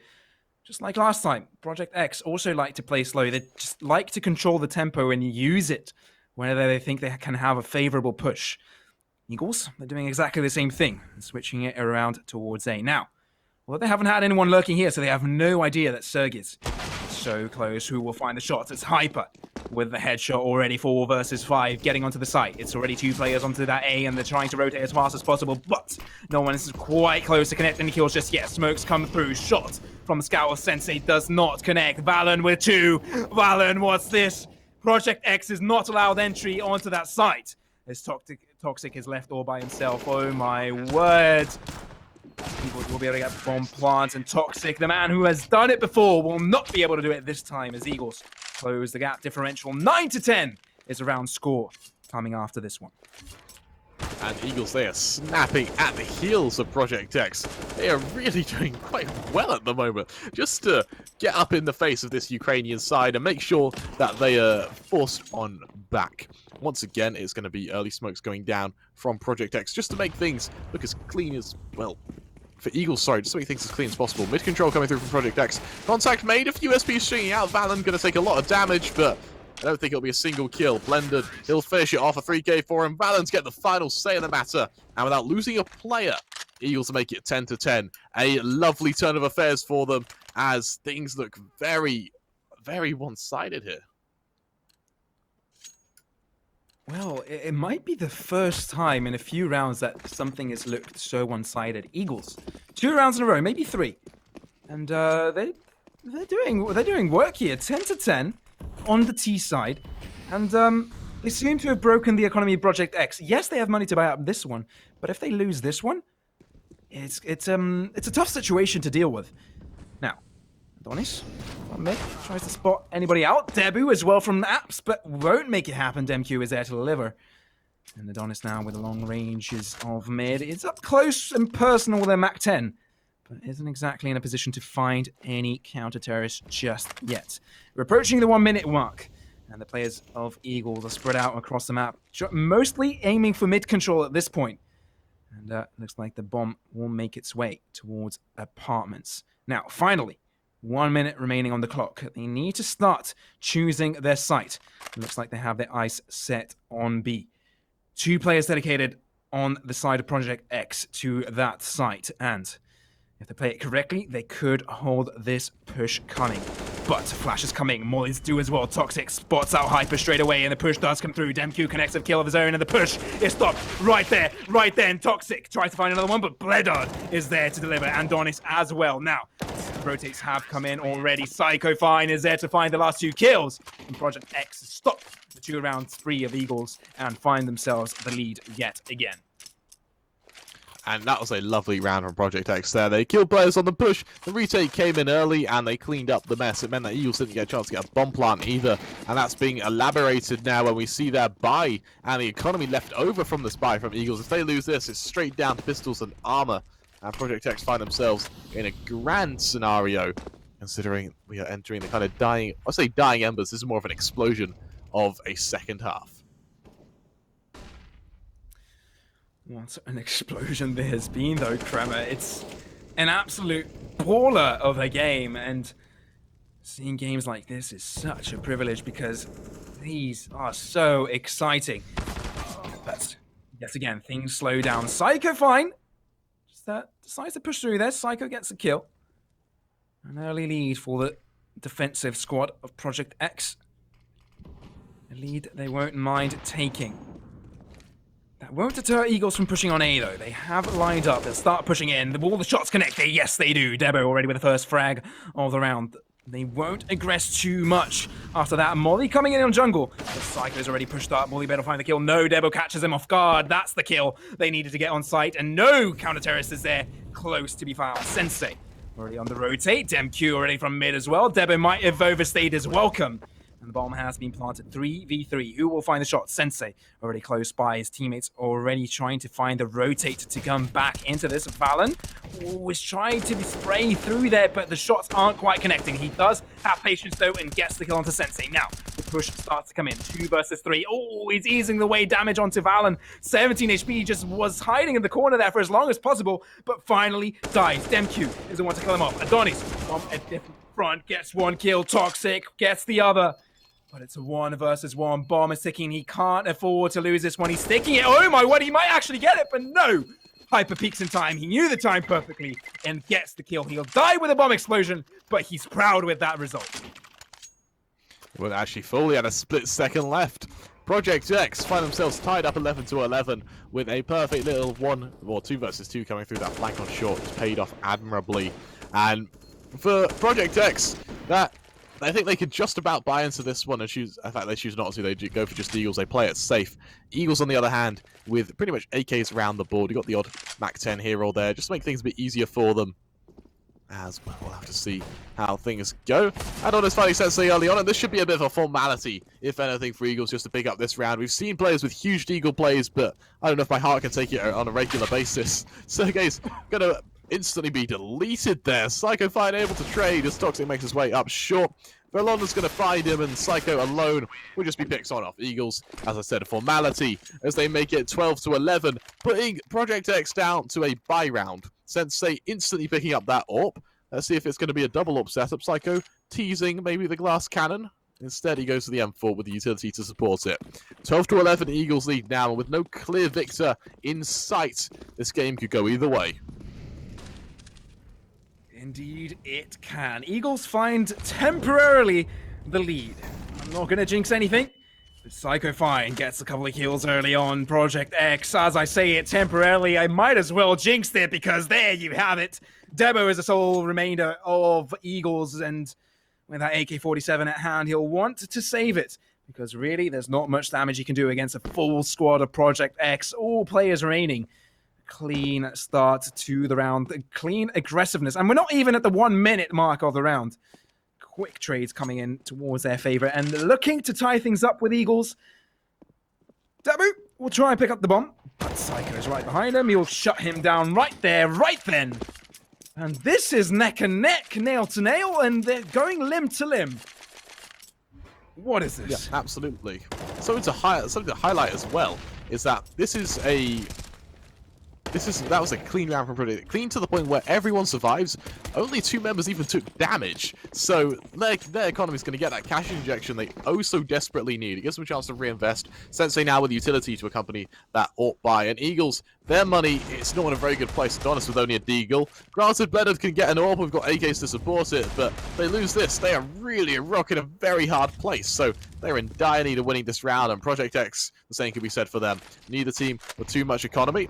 [SPEAKER 2] just like last time. Project X also like to play slow. They just like to control the tempo and use it whenever they think they can have a favorable push. Eagles, they're doing exactly the same thing, switching it around towards A. Now, well, they haven't had anyone lurking here, so they have no idea that Sergis is so close. Who will find the shots? It's Hyper with the headshot already, 4 versus 5, getting onto the site. It's already 2 players onto that A, and they're trying to rotate as fast as possible, but no one is quite close to connect any kills just yet. Smokes come through. Shot from Scout Sensei does not connect. Valen with 2. Valen, what's this? Project X is not allowed entry onto that site. As Toxic is left all by himself. Oh my word. People will be able to get bomb plants, and Toxic, the man who has done it before, will not be able to do it this time as Eagles close the gap differential. 9-10 is a round score coming after this one.
[SPEAKER 1] And Eagles, they are snapping at the heels of Project X. They are really doing quite well at the moment. Just to get up in the face of this Ukrainian side and make sure that they are forced on back. Once again, it's going to be early smokes going down from Project X just to make things look as clean as, well, for Eagles, sorry, just to make things as clean as possible. Mid control coming through from Project X. Contact made, a few SPs stringing out. Valen going to take a lot of damage, but I don't think it'll be a single kill. Blended, he'll finish it off, a 3k for him. Valen's get the final say in the matter. And without losing a player, Eagles make it 10-10. A lovely turn of affairs for them as things look very, very one-sided here.
[SPEAKER 2] Well, it might be the first time in a few rounds that something has looked so one-sided. Eagles, 2 rounds in a row, maybe 3. And they're doing work here. 10-10. On the T side, and they seem to have broken the economy of Project X. Yes, they have money to buy up this one, but if they lose this one, it's a tough situation to deal with. Now, Adonis tries to spot anybody out. Debu as well from the apps, but won't make it happen. DemQ is there to deliver. And Adonis now with the long ranges of mid. It's up close and personal with their Mac 10. But isn't exactly in a position to find any counter-terrorists just yet. We're approaching the 1-minute mark, and the players of Eagles are spread out across the map, mostly aiming for mid-control at this point. And looks like the bomb will make its way towards apartments. Now, finally, 1 minute remaining on the clock. They need to start choosing their site. It looks like they have their eyes set on B. 2 players dedicated on the side of Project X to that site, and if they play it correctly, they could hold this push coming. But Flash is coming, Molly's do as well. Toxic spots out Hyper straight away, and the push does come through. Demq connects a kill of his own, and the push is stopped right there, and Toxic tries to find another one, but Bledard is there to deliver, and Donis as well. Now, rotates have come in already. Psycho Fine is there to find the last 2 kills, and Project X stop the 2-round spree of Eagles and find themselves the lead yet again.
[SPEAKER 1] And that was a lovely round from Project X there. They killed players on the push. The retake came in early and they cleaned up the mess. It meant that Eagles didn't get a chance to get a bomb plant either. And that's being elaborated now when we see their buy and the economy left over from this buy from Eagles. If they lose this, it's straight down to pistols and armor. And Project X find themselves in a grand scenario, considering we are entering the kind of dying, I say dying embers. This is more of an explosion of a second half.
[SPEAKER 2] What an explosion there has been, though, Kremer. It's an absolute baller of a game, and seeing games like this is such a privilege because these are so exciting. But yet again, things slow down. Psycho fine. Just decides to push through there. Psycho gets a kill. An early lead for the defensive squad of Project X. A lead they won't mind taking. That won't deter Eagles from pushing on A, though. They have lined up. They'll start pushing in. Will the shots connect? Yes, they do. Debo already with the first frag of the round. They won't aggress too much after that. Molly coming in on jungle. The Psycho's already pushed up. Molly better find the kill. No, Debo catches him off guard. That's the kill they needed to get on site. And no counter-terrorist is there. Close to be found. Sensei already on the rotate. Demq already from mid as well. Debo might have overstayed his welcome. And the bomb has been planted. 3v3. Who will find the shot? Sensei already close by. His teammates already trying to find the rotate to come back into this. Valen was trying to spray through there, but the shots aren't quite connecting. He does have patience, though, and gets the kill onto Sensei. Now, the push starts to come in. 2 versus 3. Oh, he's easing the way damage onto Valen. 17 HP, just was hiding in the corner there for as long as possible, but finally dies. Demq is the one to kill him off. Adonis from a different front gets 1 kill. Toxic gets the other. But it's a 1 versus 1. Bomb is ticking. He can't afford to lose this one. He's sticking it. Oh my word, he might actually get it, but no! Hyper peaks in time. He knew the time perfectly and gets the kill. He'll die with a bomb explosion, but he's proud with that result.
[SPEAKER 1] Well, actually, Foley had a split second left. Project X find themselves tied up 11-11 with a perfect little 2 versus 2 coming through that flank on short. It's paid off admirably. And for Project X, I think they could just about buy into this one and choose. In fact, they choose not to. They go for just Eagles. They play it safe. Eagles, on the other hand, with pretty much AKs around the board. You got the odd Mac 10 here or there, just to make things a bit easier for them. As well, we'll have to see how things go. And on this fighting Sensei early on, and this should be a bit of a formality, if anything, for Eagles just to pick up this round. We've seen players with huge Eagle plays, but I don't know if my heart can take it on a regular basis. Sergey's gonna instantly be deleted there. Psycho Fine able to trade as Toxic makes his way up short. Velonda's going to find him, and Psycho alone will just be picked on off Eagles. As I said, a formality as they make it 12-11, putting Project X down to a bye round. Sensei instantly picking up that AWP. Let's see if it's going to be a double AWP setup. Psycho teasing maybe the glass cannon. Instead, he goes to the M4 with the utility to support it. 12-11, Eagles lead now, and with no clear victor in sight, this game could go either way.
[SPEAKER 2] Indeed, it can. Eagles find temporarily the lead. I'm not going to jinx anything, but Psycho Fine gets a couple of kills early on. Project X, as I say it temporarily, I might as well jinx it because there you have it. Debo is the sole remainder of Eagles, and with that AK-47 at hand, he'll want to save it because really there's not much damage he can do against a full squad of Project X. All players remaining. Clean start to the round, clean aggressiveness, and we're not even at the 1 minute mark of the round. Quick trades coming in towards their favor and looking to tie things up with Eagles. Dabu will try and pick up the bomb, but Psycho is right behind him. He'll shut him down right there, right then. And this is neck and neck, nail to nail, and they're going limb to limb. What is this?
[SPEAKER 1] Yeah, absolutely. Something to highlight as well is that this is a that was a clean round from Project. Clean to the point where everyone survives. Only 2 members even took damage. So their economy is going to get that cash injection they oh so desperately need. It gives them a chance to reinvest. Sensei now with utility to a company that ought buy. And Eagles, their money, it's not in a very good place. Adonis with only a deagle. Granted, Bledard can get an orb. We've got AKs to support it. But they lose this. They are really a rock in a very hard place. So they're in dire need of winning this round. And Project X, the same can be said for them. Neither team with too much economy.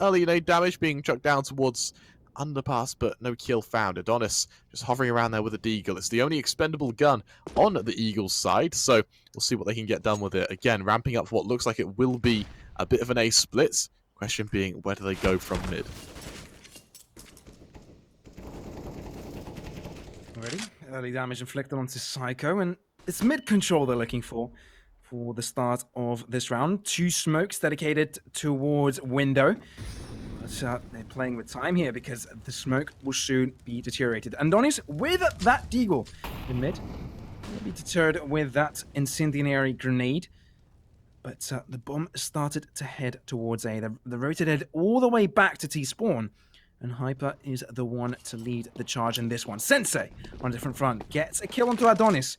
[SPEAKER 1] Early nade damage being chucked down towards underpass, but no kill found. Adonis just hovering around there with a deagle. It's the only expendable gun on the Eagles side, so we'll see what they can get done with it. Again, ramping up for what looks like it will be a bit of an A split. Question being, where do they go from mid?
[SPEAKER 2] Already, early damage inflicted onto Psycho, and it's mid control they're looking for the start of this round. 2 smokes dedicated towards window. But they're playing with time here because the smoke will soon be deteriorated. Adonis with that deagle in mid will be deterred with that incendiary grenade. But the bomb started to head towards A. They rotated all the way back to T-spawn. And Hyper is the one to lead the charge in this one. Sensei on a different front gets a kill onto Adonis.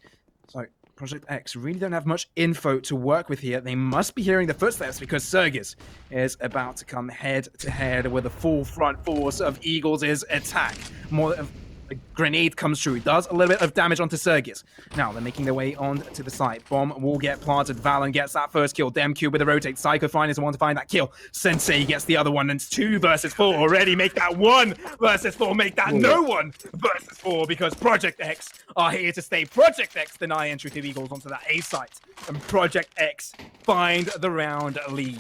[SPEAKER 2] So Project X really don't have much info to work with here. They must be hearing the footsteps because Sergis is about to come head-to-head with the full front force of Eagles' attack. More of a grenade comes through, does a little bit of damage onto Sergis. Now they're making their way on to the site. Bomb will get planted. Valen gets that first kill. Demq with a rotate. Psycho Fine is the one to find that kill. Sensei gets the other one, and it's 2 versus 4 already. Make that 1 versus 4. Make that no 1 versus 4 because Project X are here to stay. Project X deny entry to Eagles onto that A site, and Project X find the round lead.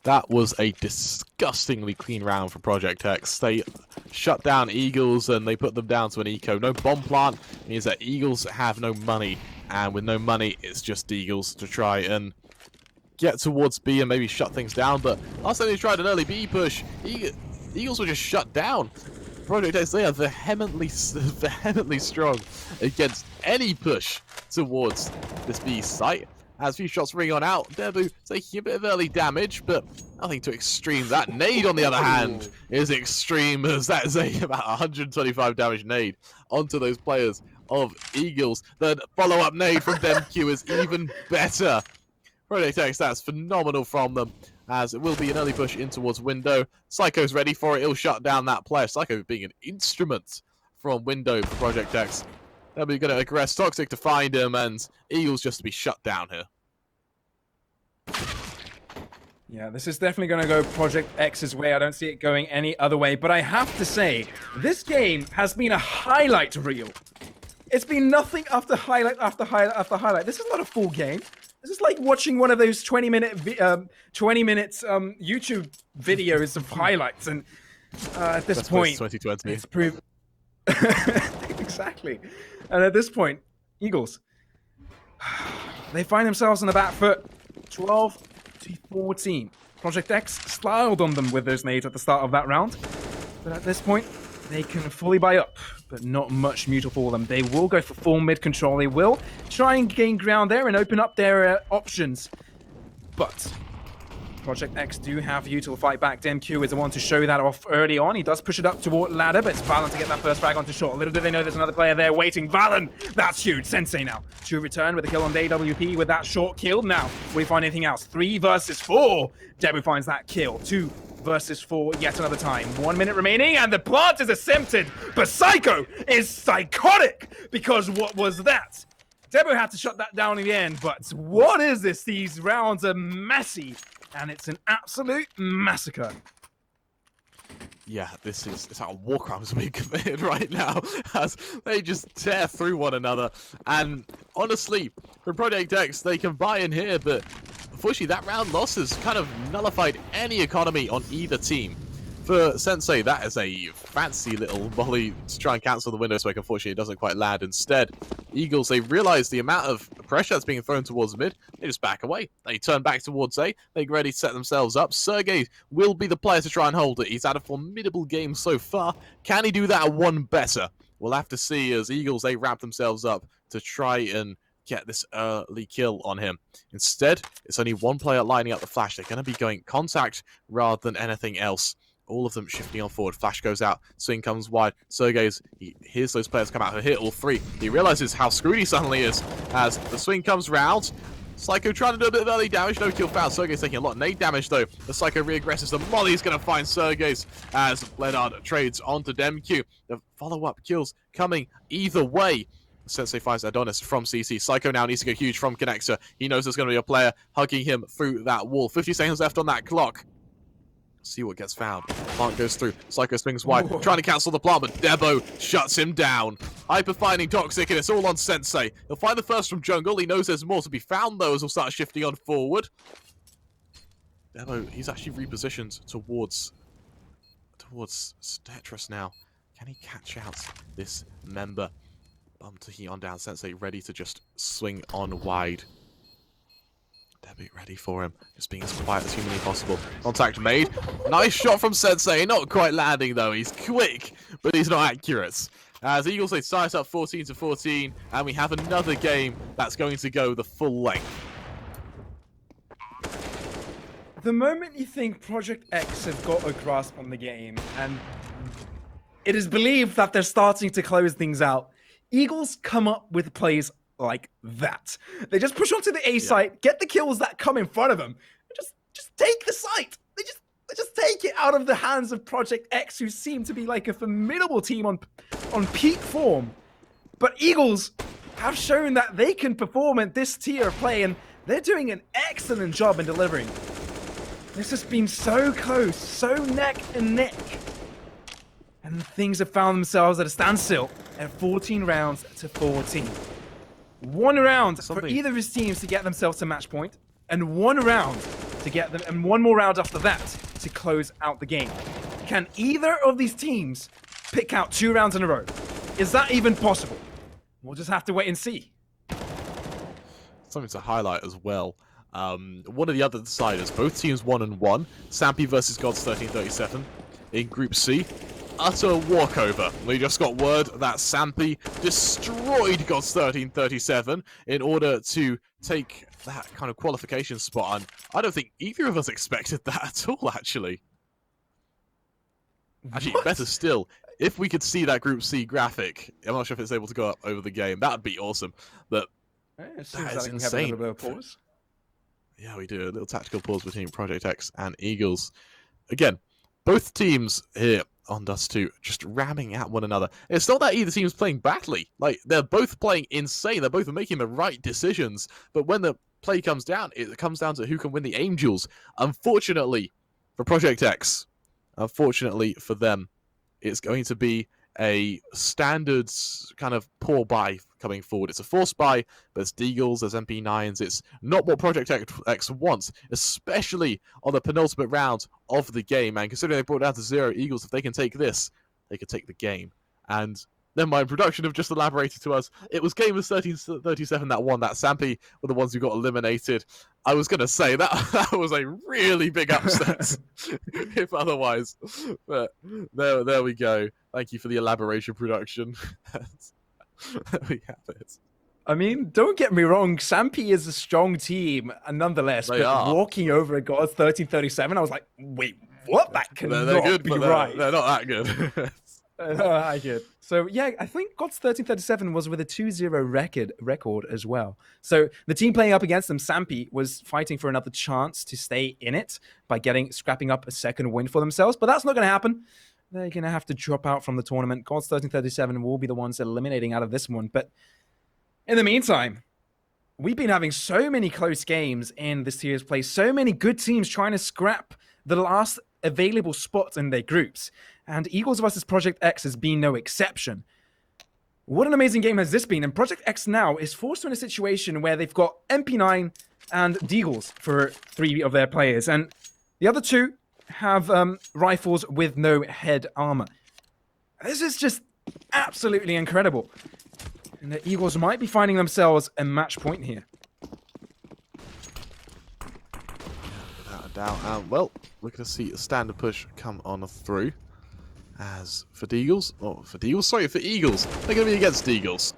[SPEAKER 1] That was a disgustingly clean round for Project X. They shut down Eagles and they put them down to an eco. No bomb plant means that Eagles have no money, and with no money, it's just Eagles to try and get towards B and maybe shut things down. But last time they tried an early B push, Eagles were just shut down. Project X, they are vehemently strong against any push towards this B site. As a few shots ring on out, Debu taking a bit of early damage, but nothing too extreme. That nade, on the other hand, is extreme, as that is about 125 damage nade onto those players of Eagles. The follow-up nade from Demq is even better. Project X, that's phenomenal from them, as it will be an early push in towards window. Psycho's ready for it. He'll shut down that player. Psycho being an instrument from window for Project X. They'll be going to aggress Toxic to find him, and Eagles just to be shut down here.
[SPEAKER 2] Yeah, this is definitely going to go Project X's way. I don't see it going any other way. But I have to say, this game has been a highlight reel. It's been nothing after highlight after highlight after highlight. This is not a full game. This is like watching one of those 20-minute YouTube videos of highlights. And at this point,
[SPEAKER 1] 2020.
[SPEAKER 2] it's proved... Exactly. And at this point, Eagles, they find themselves on the back foot, 12-14. Project X styled on them with those nades at the start of that round, but at this point, they can fully buy up, but not much mutual for them. They will go for full mid control. They will try and gain ground there and open up their options, but Project X do have you to fight back. Demq is the one to show that off early on. He does push it up toward ladder, but it's Valen to get that first frag onto short. Little do they know there's another player there waiting. Valen! That's huge. Sensei now to return with a kill on the AWP with that short kill. Now, we find anything else. 3 versus 4. Debu finds that kill. 2 versus 4 yet another time. 1 minute remaining, and the plant is attempted, but Psycho is psychotic, because what was that? Debu had to shut that down in the end, but what is this? These rounds are messy. And it's an absolute massacre.
[SPEAKER 1] Yeah, it's how Warcraft's being committed right now, as they just tear through one another. And honestly, for Project X, they can buy in here, but unfortunately that round loss has kind of nullified any economy on either team. For Sensei, that is a fancy little volley to try and cancel the window smoke. Unfortunately, it doesn't quite land. Instead, Eagles, they realize the amount of pressure that's being thrown towards mid. They just back away. They turn back towards A. They get ready to set themselves up. Sergey will be the player to try and hold it. He's had a formidable game so far. Can he do that at one better? We'll have to see, as Eagles, they wrap themselves up to try and get this early kill on him. Instead, it's only one player lining up the flash. They're going to be going contact rather than anything else. All of them shifting on forward. Flash goes out. Swing comes wide. Sergey's, he hears those players come out who hit all three. He realizes how screwed he suddenly is as the swing comes round. Psycho trying to do a bit of early damage. No kill found. Sergey's taking a lot of nade damage, though. The Psycho reaggresses. The Molly's going to find Sergey's as Bledard trades onto Demq. The follow-up kills coming either way. Sensei finds Adonis from CC. Psycho now needs to go huge from Connector. He knows there's going to be a player hugging him through that wall. 50 seconds left on that clock. See what gets found. Plant goes through. Psycho swings wide, trying to cancel the plant, but Debo shuts him down. Hyper finding Toxic, and it's all on Sensei. He'll find the first from jungle. He knows there's more to be found, though, as we'll start shifting on forward. Debo, he's actually repositioned towards Tetris now. Can he catch out this member? Bum to heat on down. Sensei ready to just swing on wide. Debbie ready for him. Just being as quiet as humanly possible. Contact made. Nice shot from Sensei. Not quite landing, though. He's quick, but he's not accurate. As Eagles, they start up 14-14, and we have another game that's going to go the full length.
[SPEAKER 2] The moment you think Project X have got a grasp on the game, and it is believed that they're starting to close things out, Eagles come up with plays like that. They just push onto the A site, get the kills that come in front of them, and just take the site. They just take it out of the hands of Project X, who seem to be like a formidable team on peak form. But Eagles have shown that they can perform at this tier of play, and they're doing an excellent job in delivering. This has been so close, so neck and neck. And things have found themselves at a standstill at 14 rounds to 14. One round for either of his teams to get themselves to match point, and one round to get them, and one more round after that to close out the game. Can either of these teams pick out 2 rounds in a row? Is that even possible? We'll just have to wait and see.
[SPEAKER 1] Something to highlight as well. One of the other deciders, both teams 1-1. Sampi versus Gods 1337 in Group C. Utter walkover. We just got word that Sampi destroyed Gods 1337 in order to take that kind of qualification spot, and I don't think either of us expected that at all, actually. Actually, better still, if we could see that Group C graphic, I'm not sure if it's able to go up over the game, that would be awesome, but that is insane.
[SPEAKER 2] Have a little bit of pause.
[SPEAKER 1] Yeah, we do a little tactical pause between Project X and Eagles. Again, both teams here on Dust 2 just ramming at one another. It's not that either team's playing badly. Like, they're both playing insane. They're both making the right decisions. But when the play comes down, it comes down to who can win the Angels. Unfortunately for Project X, unfortunately for them, it's going to be a standard kind of poor buy coming forward. It's a forced buy, but it's Deagles, there's MP9s. It's not what Project X wants, especially on the penultimate round of the game. And considering they brought it down to 0, Eagles, if they can take this, they can take the game. And never mind, production have just elaborated to us. It was Gamers 1337 that won that. Sampi were the ones who got eliminated. I was going to say that was a really big upset, if otherwise. But there we go. Thank you for the elaboration, production. There we have it.
[SPEAKER 2] I mean, don't get me wrong, Sampi is a strong team, nonetheless.
[SPEAKER 1] They
[SPEAKER 2] but
[SPEAKER 1] are.
[SPEAKER 2] Walking over at Gods 1337, I was like, wait, what? That cannot
[SPEAKER 1] they're good,
[SPEAKER 2] be
[SPEAKER 1] but
[SPEAKER 2] right.
[SPEAKER 1] They're not that good.
[SPEAKER 2] I get. So yeah, I think Gods 1337 was with a 2-0 record as well. So the team playing up against them, Sampi, was fighting for another chance to stay in it by scrapping up a second win for themselves. But that's not going to happen. They're going to have to drop out from the tournament. Gods 1337 will be the ones eliminating out of this one. But in the meantime, we've been having so many close games in this series play. So many good teams trying to scrap the last available spots in their groups. And Eagles versus Project X has been no exception. What an amazing game has this been. And Project X now is forced in a situation where they've got MP9 and Deagles for 3 of their players. And the other 2 have rifles with no head armor. This is just absolutely incredible. And the Eagles might be finding themselves a match point here.
[SPEAKER 1] Without a doubt. Well, we're going to see a standard push come on through. As for Eagles, they're going to be against Eagles.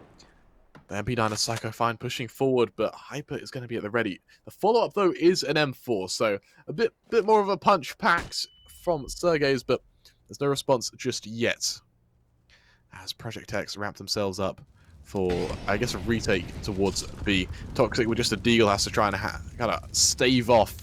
[SPEAKER 1] MP9 and Psycho fine pushing forward, but Hyper is going to be at the ready. The follow-up, though, is an M4, so a bit more of a punch packed from Sergey's, but there's no response just yet. As Project X ramp themselves up for, I guess, a retake towards B. Toxic with just a Deagle has to try and kind of stave off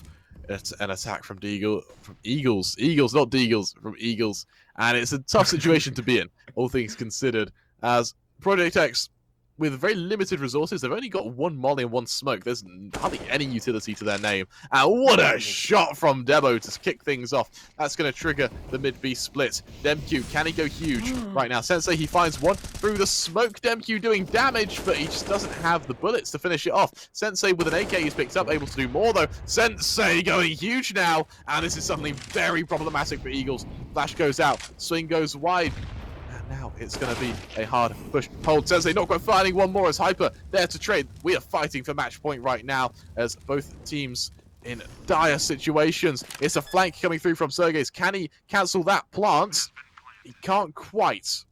[SPEAKER 1] an attack from Eagles, not Deagles, from Eagles. And it's a tough situation to be in, all things considered, as Project X, with very limited resources, they've only got one molly and one smoke. There's hardly any utility to their name. And what a shot from Debo to kick things off. That's going to trigger the mid-B split. Demq, can he go huge? Right now, Sensei, he finds one through the smoke. Demq doing damage, but he just doesn't have the bullets to finish it off. Sensei with an AK he's picked up, able to do more though. Sensei going huge now, and this is suddenly very problematic for Eagles. Flash goes out, swing goes wide. Now it's going to be a hard push. Hold Sensei not quite finding one more as Hyper there to trade. We are fighting for match point right now as both teams in dire situations. It's a flank coming through from Sergey's. Can he cancel that plant? He can't quite.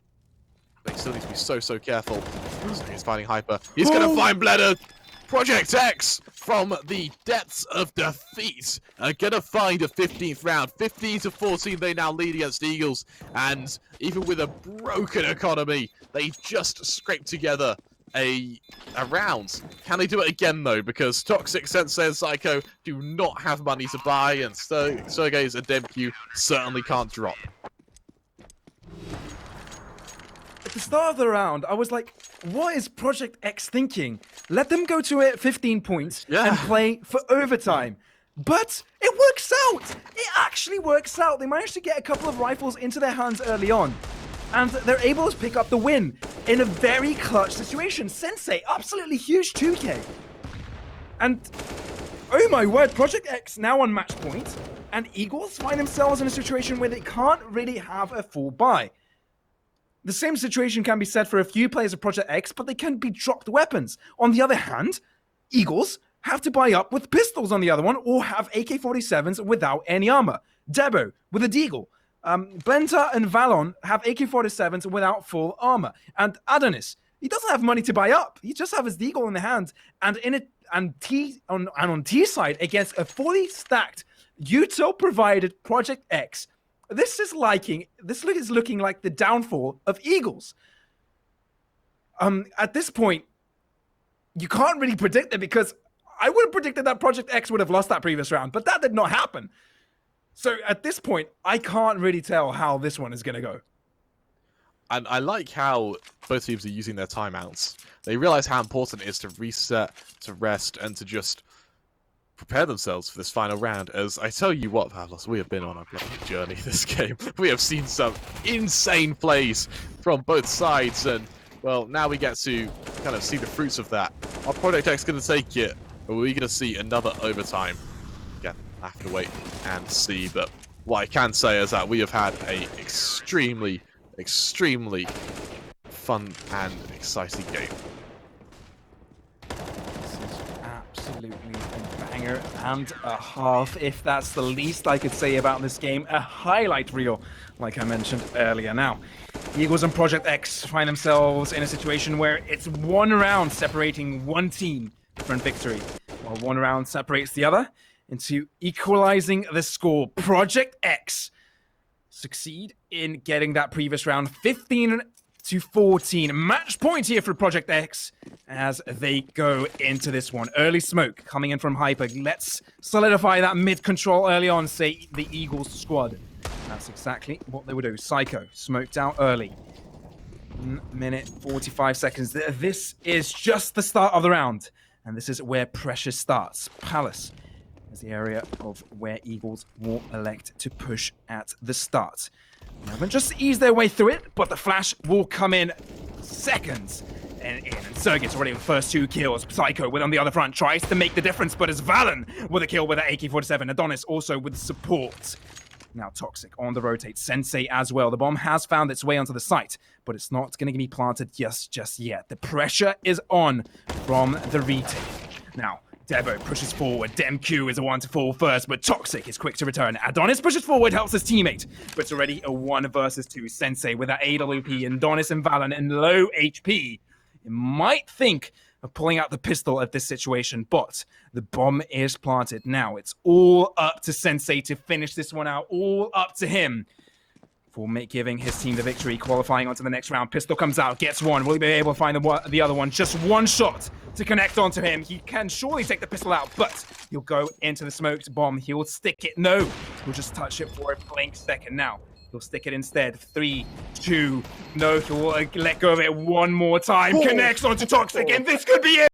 [SPEAKER 1] But he still needs to be so careful. He's finding Hyper. He's going to find Bledder. Project X, from the depths of defeat, are going to find a 15th round. 15-14, they now lead against Eagles. And even with a broken economy, they just scraped together a round. Can they do it again, though? Because Toxic, Sensei, and Psycho do not have money to buy, and Sergey's and Demq certainly can't drop.
[SPEAKER 2] At the start of the round, I was like, what is Project X thinking? Let them go to it 15 points and play for overtime. But it works out! It actually works out. They managed to get a couple of rifles into their hands early on. And they're able to pick up the win in a very clutch situation. Sensei, absolutely huge 2K. And, oh my word, Project X now on match point. And Eagles find themselves in a situation where they can't really have a full buy. The same situation can be said for a few players of Project X, but they can be dropped weapons. On the other hand, Eagles have to buy up with pistols on the other one, or have AK-47s without any armor. Debo with a Deagle. Blenta and Valon have AK-47s without full armor. And Adonis, he doesn't have money to buy up. He just has his Deagle in the hand. And on T side, against a fully stacked, util-provided Project X, this is looking like the downfall of Eagles. At this point, you can't really predict it, because I would have predicted that Project X would have lost that previous round, but that did not happen. So at this point, I can't really tell how this one is going to go.
[SPEAKER 1] And I like how both teams are using their timeouts. They realize how important it is to reset, to rest, and to just prepare themselves for this final round. As I tell you what, Pavlos, we have been on a bloody journey this game. We have seen some insane plays from both sides, and, well, now we get to kind of see the fruits of that. Are Project X going to take it, or are we going to see another overtime? Again, I have to wait and see, but what I can say is that we have had a extremely fun and exciting game.
[SPEAKER 2] Absolutely a banger and a half, if that's the least I could say about this game. A highlight reel, like I mentioned earlier. Now, Eagles and Project X find themselves in a situation where it's one round separating one team from victory, while one round separates the other into equalizing the score. Project X succeed in getting that previous round 15-14. Match point here for Project X as they go into this one. Early smoke coming in from Hyper. Let's solidify that mid control early on, say the Eagles squad. That's exactly what they would do. Psycho smoked out early. Minute 45 seconds. This is just the start of the round, and this is where pressure starts. Palace is the area of where Eagles will elect to push at the start. They haven't just eased their way through it, but the flash will come in seconds. And Sergey's already with the first 2 kills. Psycho with on the other front tries to make the difference, but it's Valen with a kill with an AK-47. Adonis also with support. Now Toxic on the rotate. Sensei as well. The bomb has found its way onto the site, but it's not going to be planted just yet. The pressure is on from the retake. Now, Debo pushes forward. Demq is the one to fall first, but Toxic is quick to return. Adonis pushes forward, helps his teammate, but it's already a 1 versus 2. Sensei with that AWP, and Adonis and Valen in low HP. It might think of pulling out the pistol at this situation, but the bomb is planted. Now it's all up to Sensei to finish this one out, all up to him for giving his team the victory, qualifying onto the next round. Pistol comes out, gets one. Will he be able to find the other one? Just one shot to connect onto him. He can surely take the pistol out, but he'll go into the smoked bomb. He will stick it. No, he'll just touch it for a blink second. Now he'll stick it instead. 3, 2, no, he'll let go of it one more time. Connects onto Toxic, and this could be it.